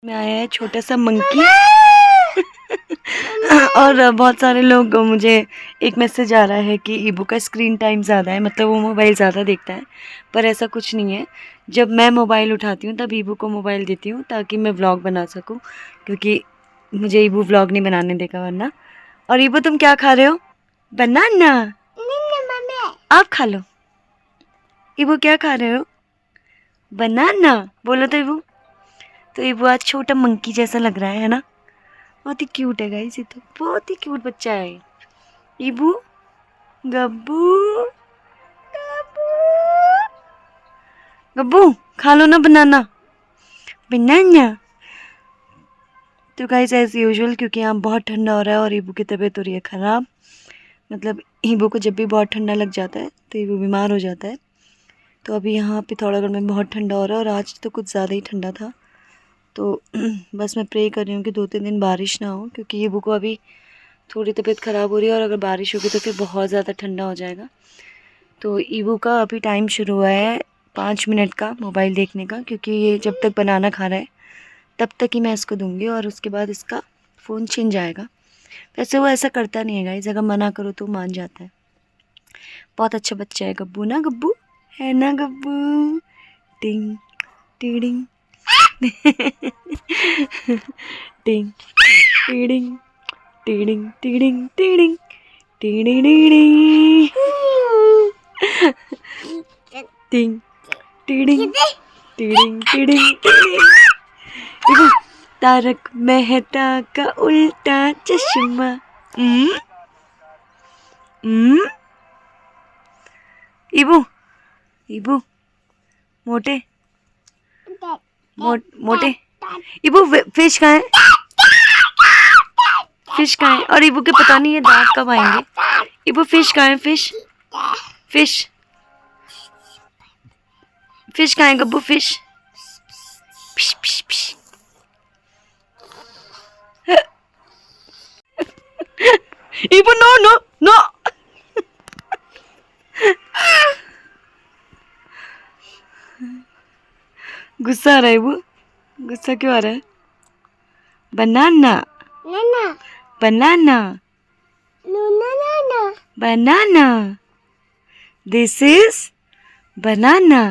में आया है छोटा सा मंकी। और बहुत सारे लोग मुझे एक मैसेज आ रहा है कि ईबू का स्क्रीन टाइम ज़्यादा है, मतलब वो मोबाइल ज़्यादा देखता है। पर ऐसा कुछ नहीं है। जब मैं मोबाइल उठाती हूँ तब ईबू को मोबाइल देती हूँ ताकि मैं व्लॉग बना सकूँ, क्योंकि मुझे ईबू व्लॉग नहीं बनाने देगा वरना। और ईबू तुम क्या खा रहे हो? बनाना। आप खा लो। ईबू क्या खा रहे हो? बनाना बोलो तो ईबू। तो ईबू आज छोटा मंकी जैसा लग रहा है ना। बहुत ही क्यूट है गाइस, ये तो बहुत ही क्यूट बच्चा है। ईबू, गब्बू, गब्बू, गब्बू खा लो ना बनाना, बनाना। तो गाइस एज यूजुअल, क्योंकि यहाँ बहुत ठंडा हो रहा है और ईबू की तबीयत हो रही है ख़राब। मतलब ईबू को जब भी बहुत ठंडा लग जाता है तो ईबू बीमार हो जाता है। तो अभी यहाँ पे थोड़ा में बहुत ठंडा हो रहा है और आज तो कुछ ज़्यादा ही ठंडा था। तो बस मैं प्रे कर रही हूँ कि 2-3 दिन बारिश ना हो, क्योंकि ईबू को अभी थोड़ी तबीयत ख़राब हो रही है और अगर बारिश होगी तो फिर बहुत ज़्यादा ठंडा हो जाएगा। तो ईबू का अभी टाइम शुरू हुआ है 5 मिनट का मोबाइल देखने का, क्योंकि ये जब तक बनाना खा रहा है तब तक ही मैं इसको दूंगी और उसके बाद इसका फ़ोन छिन जाएगा। वैसे वो ऐसा करता नहीं है गाइस, अगर मना करो तो मान जाता है। बहुत अच्छा बच्चा है गब्बू, ना गब्बू, है ना गब्बू। टिंग टीडिंग टिंग टीडिंग टीडिंग टीडिंग टीडिंग टीडिंग टीडिंग टिंग टीडिंग टीडिंग टीडिंग टीडिंग। देखो, तारक मेहता का उल्टा चश्मा। इबू, इबू मोटे, मोटे। इबू फिश कहाँ है? फिश कहाँ है? और इबू के पता नहीं ये दांत कब आएंगे। इबू फिश कहाँ है? फिश, फिश, फिश कहाँ है Gabbu? Fish, fish, fish, fish. इबू नो नो नो। गुस्सा आ रहा है इबू? गुस्सा क्यों आ रहा है? बनाना, बनाना, बनाना, दिस इज बनाना।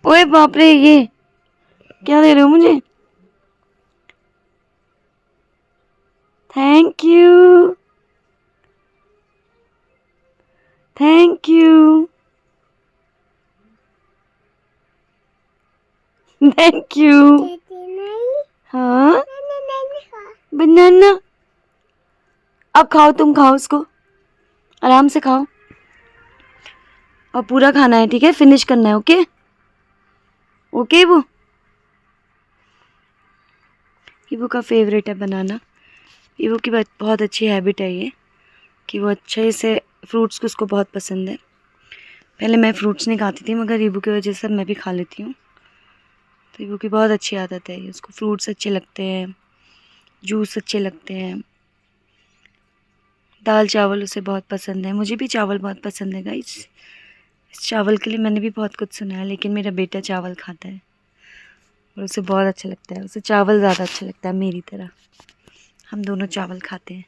ओए बाप रे, ये क्या दे रहे हो मुझे? Thank you, thank you, thank you. हाँ, बनाना। अब खाओ, तुम खाओ उसको, आराम से खाओ और पूरा खाना है, ठीक है? फिनिश करना है, ओके? Okay Ibu? इबू का फेवरेट है बनाना। इबू की बहुत अच्छी हैबिट है ये कि वो अच्छे से फ्रूट्स को उसको बहुत पसंद है। पहले मैं फ्रूट्स नहीं खाती थी, मगर इबू की वजह से मैं भी खा लेती हूँ। तो इबू की बहुत अच्छी आदत है, उसको फ्रूट्स अच्छे लगते हैं, जूस अच्छे लगते हैं, दाल चावल उसे बहुत पसंद है। मुझे भी चावल बहुत पसंद है गाइस। इस चावल के लिए मैंने भी बहुत कुछ सुना है, लेकिन मेरा बेटा चावल खाता है और उसे बहुत अच्छा लगता है। उसे चावल ज़्यादा अच्छा लगता है मेरी तरह। हम दोनों चावल खाते हैं।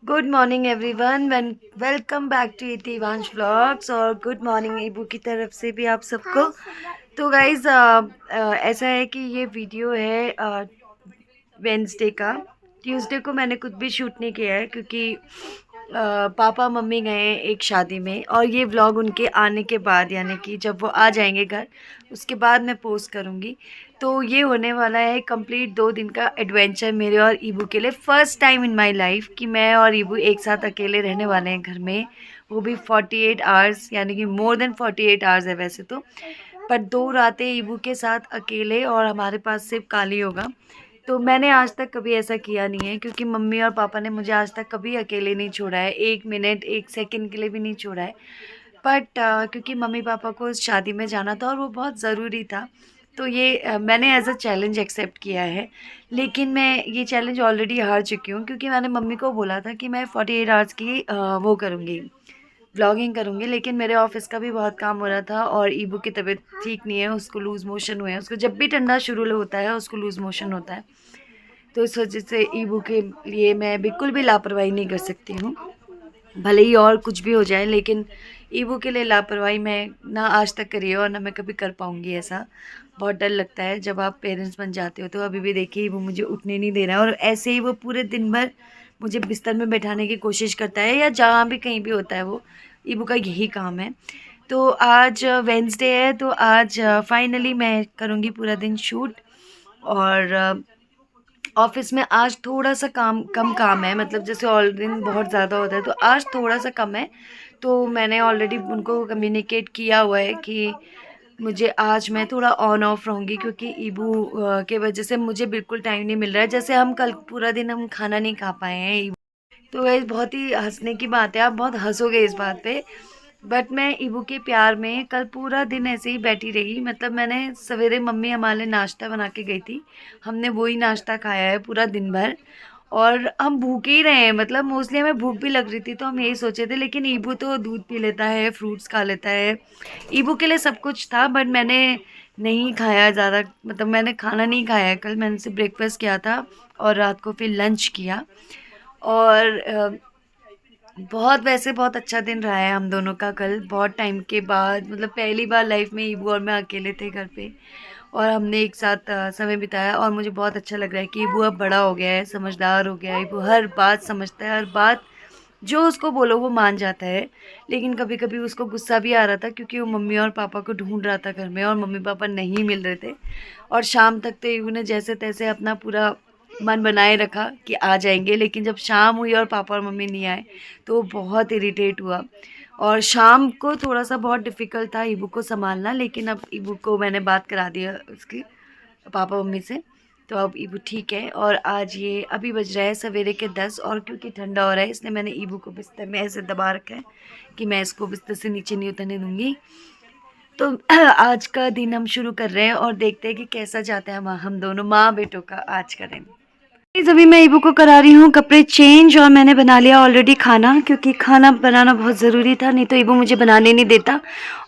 Good morning everyone, welcome back to Itivansh vlogs. और गुड मॉर्निंग ईबू की तरफ से भी आप सबको। तो गाइज़ ऐसा है कि ये वीडियो है वेंसडे का। ट्यूसडे को मैंने कुछ भी शूट नहीं किया है, क्योंकि पापा मम्मी गए एक शादी में और ये व्लॉग उनके आने के बाद, यानी कि जब वो आ जाएंगे घर उसके बाद मैं पोस्ट करूँगी। तो ये होने वाला है कंप्लीट 2 दिन का एडवेंचर मेरे और ईबू के लिए। First time in my life कि मैं और ईबू एक साथ अकेले रहने वाले हैं घर में, वो भी 48 आवर्स, यानी कि मोर देन 48 आवर्स है वैसे तो, पर 2 रातें ईबू के साथ अकेले और हमारे पास सिर्फ काली होगा। तो मैंने आज तक कभी ऐसा किया नहीं है, क्योंकि मम्मी और पापा ने मुझे आज तक कभी अकेले नहीं छोड़ा है, 1 मिनट 1 सेकंड के लिए भी नहीं छोड़ा है। बट क्योंकि मम्मी पापा को उस शादी में जाना था और वो बहुत ज़रूरी था, तो ये मैंने एज अ चैलेंज एक्सेप्ट किया है। लेकिन मैं ये चैलेंज ऑलरेडी हार चुकी हूँ, क्योंकि मैंने मम्मी को बोला था कि मैं 48 आवर्स की वो करूँगी, व्लॉगिंग करूँगी। लेकिन मेरे ऑफिस का भी बहुत काम हो रहा था और ईबू की तबीयत ठीक नहीं है, उसको लूज़ मोशन हुए हैं। उसको जब भी ठंडा शुरू होता है उसको लूज़ मोशन होता है। तो इस वजह से ईबू के लिए मैं बिल्कुल भी लापरवाही नहीं कर सकती हूँ, भले ही और कुछ भी हो जाए। लेकिन ईबू के लिए लापरवाही मैं ना आज तक करी है और ना मैं कभी कर पाऊँगी ऐसा। बहुत डर लगता है जब आप पेरेंट्स बन जाते हो। तो अभी भी देखिए वो मुझे उठने नहीं दे रहा है और ऐसे ही वो पूरे दिन भर मुझे बिस्तर में बैठाने की कोशिश करता है, या जहाँ भी कहीं भी होता है वो ईबू का यही काम है। तो आज वेंसडे है, तो आज फाइनली मैं करूँगी पूरा दिन शूट। और ऑफिस में आज थोड़ा सा काम कम काम है, मतलब जैसे ऑल दिन बहुत ज़्यादा होता है तो आज थोड़ा सा कम है। तो मैंने ऑलरेडी उनको कम्युनिकेट किया हुआ है कि मुझे आज मैं थोड़ा ऑन ऑफ रहूँगी, क्योंकि ईबू के वजह से मुझे बिल्कुल टाइम नहीं मिल रहा है। जैसे हम कल पूरा दिन हम खाना नहीं खा पाए हैं। तो वह बहुत ही हंसने की बात है, आप बहुत हंसोगे इस बात पे। बट मैं ईबू के प्यार में कल पूरा दिन ऐसे ही बैठी रही। मतलब मैंने सवेरे मम्मी हमारे लिए नाश्ता बना के गई थी, हमने वही नाश्ता खाया है पूरा दिन भर। और हम भूखे ही रहे हैं, मतलब मोस्टली हमें भूख भी लग रही थी तो हम यही सोचे थे। लेकिन ईबू तो दूध पी लेता है, फ्रूट्स खा लेता है, ईबू के लिए सब कुछ था। बट मैंने नहीं खाया ज़्यादा, मतलब मैंने खाना नहीं खाया कल। मैंने सिर्फ ब्रेकफास्ट किया था और रात को फिर लंच किया। और बहुत, वैसे बहुत अच्छा दिन रहा है हम दोनों का कल, बहुत टाइम के बाद। मतलब पहली बार लाइफ में ईबू और मैं अकेले थे घर पे और हमने एक साथ समय बिताया। और मुझे बहुत अच्छा लग रहा है कि ईबू अब बड़ा हो गया है, समझदार हो गया है। ईबू हर बात समझता है, हर बात जो उसको बोलो वो मान जाता है। लेकिन कभी कभी उसको गुस्सा भी आ रहा था क्योंकि वो मम्मी और पापा को ढूंढ रहा था घर में और मम्मी पापा नहीं मिल रहे थे। और शाम तक तो ईबू ने जैसे तैसे अपना पूरा मन बनाए रखा कि आ जाएंगे। लेकिन जब शाम हुई और पापा और मम्मी नहीं आए तो वो बहुत इरिटेट हुआ। और शाम को थोड़ा सा बहुत डिफ़िकल्ट था ईबू को संभालना। लेकिन अब ईबू को मैंने बात करा दिया उसकी पापा मम्मी से, तो अब ईबू ठीक है। और आज ये अभी बज रहा है सवेरे के 10, और क्योंकि ठंडा हो रहा है इसलिए मैंने ईबू को बिस्तर में ऐसे दबा रखा है कि मैं इसको बिस्तर से नीचे नहीं उतरने दूंगी। तो आज का दिन हम शुरू कर रहे हैं और देखते हैं कि कैसा जाता है हम दोनों माँ बेटों का आज का दिन। गाइस, अभी मैं ईबू को करा रही हूँ कपड़े चेंज और मैंने बना लिया ऑलरेडी खाना, क्योंकि खाना बनाना बहुत ज़रूरी था, नहीं तो ईबू मुझे बनाने नहीं देता।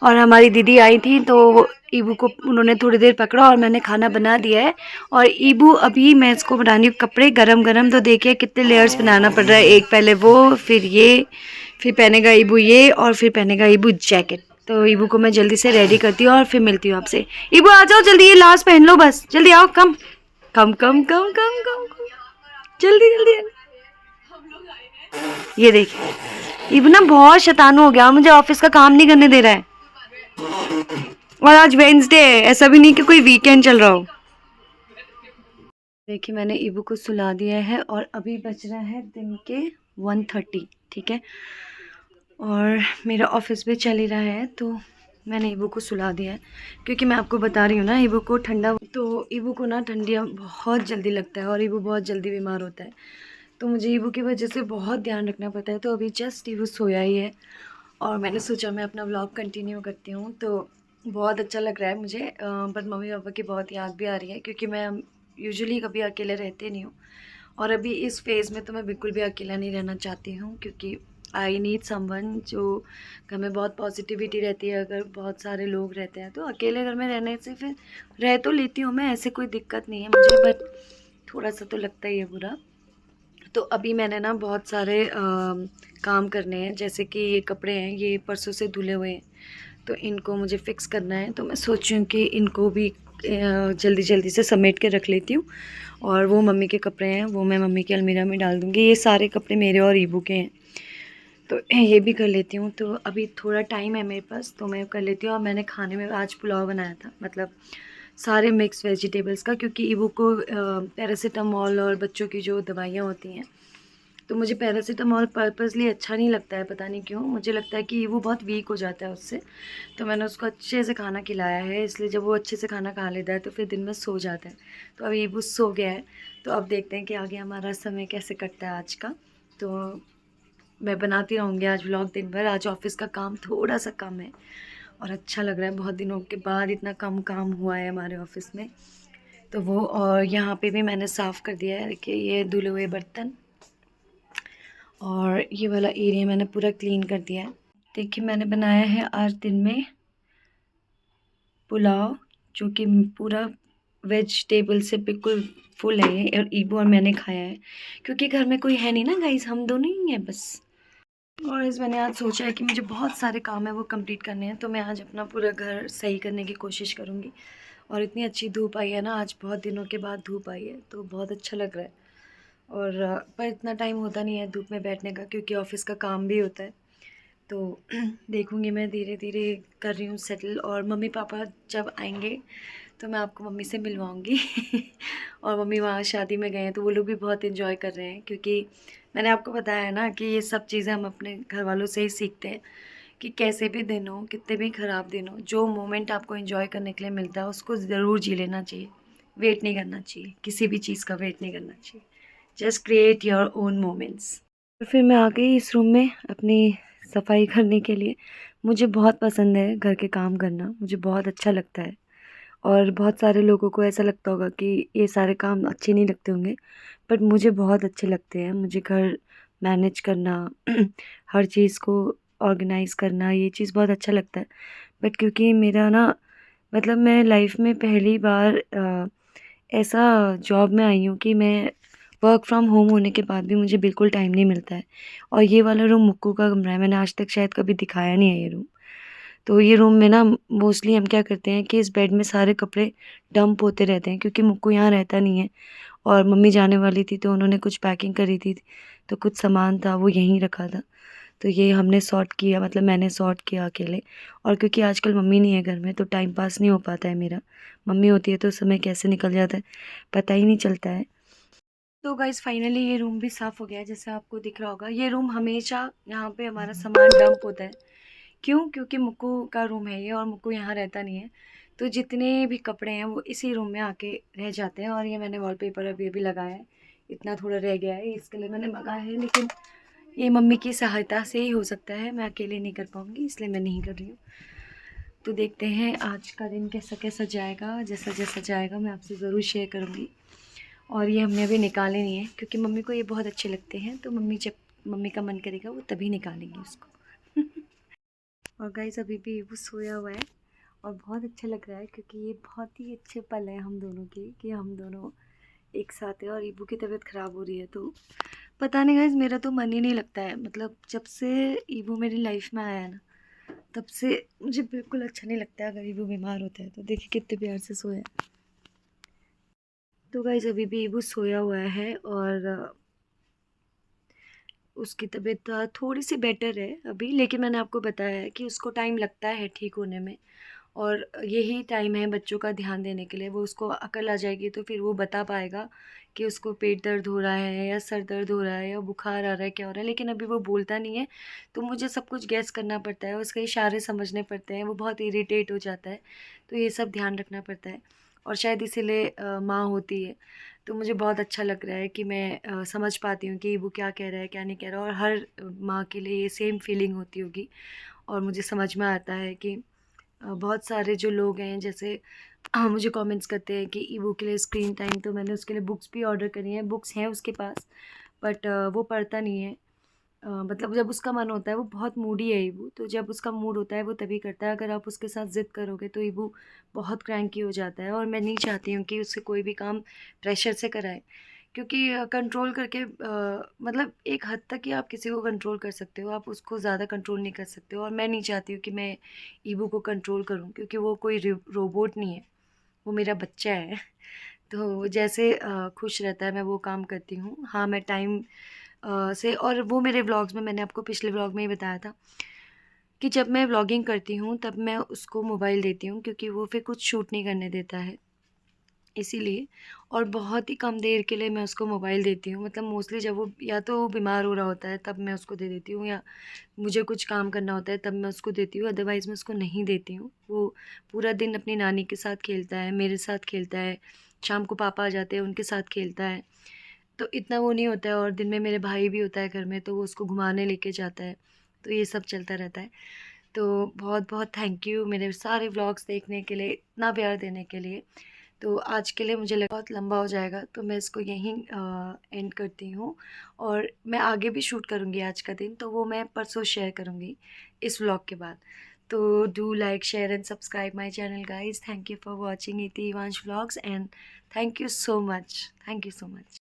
और हमारी दीदी आई थी तो ईबू को उन्होंने थोड़ी देर पकड़ा और मैंने खाना बना दिया है। और ईबू अभी मैं इसको बना रही हूँ कपड़े गरम गरम। तो देखिए कितने लेयर्स बनाना पड़ रहा है, एक पहले वो, फिर ये, फिर पहनेगा ईबू ये, और फिर पहनेगा ईबू जैकेट। तो ईबू को मैं जल्दी से रेडी करती हूँ और फिर मिलती हूँ आपसे। ईबू आ जाओ जल्दी, ये लास्ट पहन लो बस, जल्दी आओ, कम कम कम कम कम कम, जल्दी जल्दी। ये देखिए इब ना बहुत शैतान हो गया, मुझे ऑफिस का काम नहीं करने दे रहा है। और आज वेंसडे है, ऐसा भी नहीं कि कोई वीकेंड चल रहा हो। देखिए मैंने ईबू को सुला दिया है और अभी बज रहा है दिन के 1:30, ठीक है। और मेरा ऑफिस भी चल ही रहा है तो मैंने ईबू को सुला दिया है, क्योंकि मैं आपको बता रही हूँ ना ईबू को ठंडा, तो ईबू को ना ठंडियाँ बहुत जल्दी लगता है और ईबू बहुत जल्दी बीमार होता है। तो मुझे ईबू की वजह से बहुत ध्यान रखना पड़ता है। तो अभी जस्ट ईबू सोया ही है और मैंने सोचा मैं अपना व्लॉग कंटिन्यू करती हूँ। तो बहुत अच्छा लग रहा है मुझे, पर मम्मी पापा की बहुत याद भी आ रही है, क्योंकि मैं यूजुअली कभी अकेले रहते नहीं हूँ। और अभी इस फेज़ में तो मैं बिल्कुल भी अकेला नहीं रहना चाहती हूँ, क्योंकि आई नीड समवन जो घर में बहुत पॉजिटिविटी रहती है। अगर बहुत सारे लोग रहते हैं तो अकेले घर में रहने से फिर रह तो लेती हूँ मैं, ऐसे कोई दिक्कत नहीं है मुझे, बट थोड़ा सा तो लगता ही है बुरा। तो अभी मैंने ना बहुत सारे काम करने हैं, जैसे कि ये कपड़े हैं, ये परसों से धुले हुए हैं तो इनको मुझे फ़िक्स करना है। तो मैं सोच रही हूँ कि इनको भी जल्दी जल्दी से समेट के रख लेती हूँ। और वो मम्मी के कपड़े हैं वो मैं मम्मी की अलमीरा में डाल दूँगी। ये सारे कपड़े मेरे और ईबू के हैं तो ये भी कर लेती हूँ। तो अभी थोड़ा टाइम है मेरे पास तो मैं कर लेती हूँ। और मैंने खाने में आज पुलाव बनाया था, मतलब सारे मिक्स वेजिटेबल्स का, क्योंकि ईबू को पैरासीटामॉल और बच्चों की जो दवाइयाँ होती हैं, तो मुझे पैरासीटामॉल पर्पसली अच्छा नहीं लगता है, पता नहीं क्यों। मुझे लगता है कि वो बहुत वीक हो जाता है उससे। तो मैंने उसको अच्छे से खाना खिलाया है, इसलिए जब वो अच्छे से खाना खा लेता है तो फिर दिन में सो जाता है। तो अभी वो सो गया है, तो अब देखते हैं कि आगे हमारा समय कैसे कटता है आज का। तो मैं बनाती रहूँगी आज व्लॉग दिन भर। आज ऑफिस का काम थोड़ा सा कम है और अच्छा लग रहा है, बहुत दिनों के बाद इतना कम काम हुआ है हमारे ऑफिस में। तो वो, और यहाँ पे भी मैंने साफ़ कर दिया है, देखिए ये धुले हुए बर्तन और ये वाला एरिया मैंने पूरा क्लीन कर दिया है। देखिए मैंने बनाया है आज दिन में पुलाव, जो कि पूरा वेजिटेबल से बिल्कुल फुल है ये, और ईबू और मैंने खाया है क्योंकि घर में कोई है नहीं ना गाइस, हम दोनों ही हैं बस। और इस मैंने आज सोचा है कि मुझे बहुत सारे काम है वो कंप्लीट करने हैं, तो मैं आज अपना पूरा घर सही करने की कोशिश करूँगी। और इतनी अच्छी धूप आई है ना, आज बहुत दिनों के बाद धूप आई है तो बहुत अच्छा लग रहा है। और पर इतना टाइम होता नहीं है धूप में बैठने का, क्योंकि ऑफ़िस का काम भी होता है। तो देखूँगी मैं, धीरे धीरे कर रही हूँ सेटल। और मम्मी पापा जब आएंगे तो मैं आपको मम्मी से मिलवाऊँगी। और मम्मी वहाँ शादी में गए हैं तो वो लोग भी बहुत इन्जॉय कर रहे हैं, क्योंकि मैंने आपको बताया है ना कि ये सब चीज़ें हम अपने घर वालों से ही सीखते हैं कि कैसे भी दिन हो, कितने भी ख़राब दिन हो, जो मोमेंट आपको इन्जॉय करने के लिए मिलता है उसको ज़रूर जी लेना चाहिए। वेट नहीं करना चाहिए, किसी भी चीज़ का वेट नहीं करना चाहिए। Just create your own moments. तो फिर मैं आ गई इस रूम में अपनी सफाई करने के लिए। मुझे बहुत पसंद है घर के काम करना, मुझे बहुत अच्छा लगता है। और बहुत सारे लोगों को ऐसा लगता होगा कि ये सारे काम अच्छे नहीं लगते होंगे, बट मुझे बहुत अच्छे लगते हैं। मुझे घर मैनेज करना हर चीज़ को ऑर्गेनाइज़ करना, ये चीज़ बहुत अच्छा लगता है। बट क्योंकि मेरा ना, मतलब मैं लाइफ में पहली बार ऐसा जॉब में आई हूँ कि मैं वर्क फ्रॉम होम होने के बाद भी मुझे बिल्कुल टाइम नहीं मिलता है। और ये वाला रूम मुक्कू का कमरा है, मैंने आज तक शायद कभी दिखाया नहीं है ये रूम। तो ये रूम में ना मोस्टली हम क्या करते हैं कि इस बेड में सारे कपड़े डंप होते रहते हैं, क्योंकि मुक्कू यहाँ रहता नहीं है। और मम्मी जाने वाली थी तो उन्होंने कुछ पैकिंग करी थी, तो कुछ सामान था वो यहीं रखा था। तो ये हमने सॉर्ट किया, मतलब मैंने सॉर्ट किया अकेले। और क्योंकि आजकल मम्मी नहीं है घर में तो टाइम पास नहीं हो पाता है मेरा। मम्मी होती है तो समय कैसे निकल जाता है पता ही नहीं चलता है। तो गाइज़ फाइनली ये रूम भी साफ़ हो गया है, जैसे आपको दिख रहा होगा। ये रूम हमेशा यहाँ पे हमारा सामान डंप होता है। क्यों? क्योंकि मुक्कू का रूम है ये और मुक्कू यहाँ रहता नहीं है। तो जितने भी कपड़े हैं वो इसी रूम में आके रह जाते हैं। और ये मैंने वॉलपेपर अभी अभी लगाया है, इतना थोड़ा रह गया है, इसके लिए मैंने मंगाया है। लेकिन ये मम्मी की सहायता से ही हो सकता है, मैं अकेले नहीं कर पाऊँगी, इसलिए मैं नहीं कर रही हूँ। तो देखते हैं आज का दिन कैसा कैसा जाएगा। जैसा जैसा जाएगा मैं आपसे ज़रूर शेयर करूँगी। और ये हमने अभी निकाले नहीं है क्योंकि मम्मी को ये बहुत अच्छे लगते हैं, तो मम्मी जब मम्मी का मन करेगा वो तभी निकालेंगे उसको। और गाइस अभी भी वो सोया हुआ है और बहुत अच्छा लग रहा है, क्योंकि ये बहुत ही अच्छे पल हैं हम दोनों के कि हम दोनों एक साथ हैं। और ईबू की तबीयत ख़राब हो रही है तो पता नहीं गाइस, मेरा तो मन ही नहीं लगता है। मतलब जब से ईबू मेरी लाइफ में आया है ना, तब से मुझे बिल्कुल अच्छा नहीं लगता है अगर ईबू बीमार होता है। तो देखिए कितने प्यार से सोया है। तो गाइस अभी भी ईबू सोया हुआ है और उसकी तबीयत थोड़ी सी बेटर है अभी, लेकिन मैंने आपको बताया है कि उसको टाइम लगता है ठीक होने में। और यही टाइम है बच्चों का ध्यान देने के लिए। वो उसको अकल आ जाएगी तो फिर वो बता पाएगा कि उसको पेट दर्द हो रहा है या सर दर्द हो रहा है या बुखार आ रहा है, क्या हो रहा है। लेकिन अभी वो बोलता नहीं है, तो मुझे सब कुछ गैस करना पड़ता है, उसके इशारे समझने पड़ते हैं। वो बहुत इरिटेट हो जाता है, तो ये सब ध्यान रखना पड़ता है। और शायद इसीलिए माँ होती है तो मुझे बहुत अच्छा लग रहा है कि मैं समझ पाती हूँ कि वो क्या कह रहा है क्या नहीं कह रहा। और हर माँ के लिए ये सेम फीलिंग होती होगी। और मुझे समझ में आता है कि बहुत सारे जो लोग हैं, जैसे मुझे कमेंट्स करते हैं कि ईबू के लिए स्क्रीन टाइम, तो मैंने उसके लिए बुक्स भी ऑर्डर करी हैं। बुक्स हैं उसके पास, बट वो पढ़ता नहीं है। मतलब जब उसका मन होता है, वो बहुत मूडी है ईबू, तो जब उसका मूड होता है वो तभी करता है। अगर आप उसके साथ ज़िद करोगे तो ईबू बहुत क्रैंकी हो जाता है। और मैं नहीं चाहती हूँ कि उससे कोई भी काम प्रेशर से कराए, क्योंकि कंट्रोल करके मतलब एक हद तक ही आप किसी को कंट्रोल कर सकते हो, आप उसको ज़्यादा कंट्रोल नहीं कर सकते हो। और मैं नहीं चाहती हूँ कि मैं ईबू को कंट्रोल करूँ, क्योंकि वो कोई रोबोट नहीं है, वो मेरा बच्चा है। तो जैसे खुश रहता है मैं वो काम करती हूँ। हाँ, मैं टाइम से, और वो मेरे व्लॉग्स में मैंने आपको पिछले व्लॉग में ही बताया था कि जब मैं व्लॉगिंग करती हूँ तब मैं उसको मोबाइल देती हूँ, क्योंकि वो फिर कुछ शूट नहीं करने देता है, इसीलिए। और बहुत ही कम देर के लिए मैं उसको मोबाइल देती हूँ। मतलब मोस्टली जब वो या तो वो बीमार हो रहा होता है तब मैं उसको दे देती हूँ, या मुझे कुछ काम करना होता है तब मैं उसको देती हूँ, अदरवाइज़ मैं उसको नहीं देती हूँ। वो पूरा दिन अपनी नानी के साथ खेलता है, मेरे साथ खेलता है, शाम को पापा आ जाते हैं उनके साथ खेलता है। तो इतना वो नहीं होता है। और दिन में मेरे भाई भी होता है घर में, तो वो उसको घुमाने लेके जाता है। तो ये सब चलता रहता है। तो बहुत बहुत थैंक यू मेरे सारे व्लॉग्स देखने के लिए, इतना प्यार देने के लिए। तो आज के लिए मुझे लगा बहुत लंबा हो जाएगा, तो मैं इसको यहीं एंड करती हूँ। और मैं आगे भी शूट करूँगी आज का दिन, तो वो मैं परसों शेयर करूँगी इस व्लॉग के बाद। तो do like, share and subscribe my channel guys. Thank you for watching Itivansh vlogs and thank you so much. Thank you so much.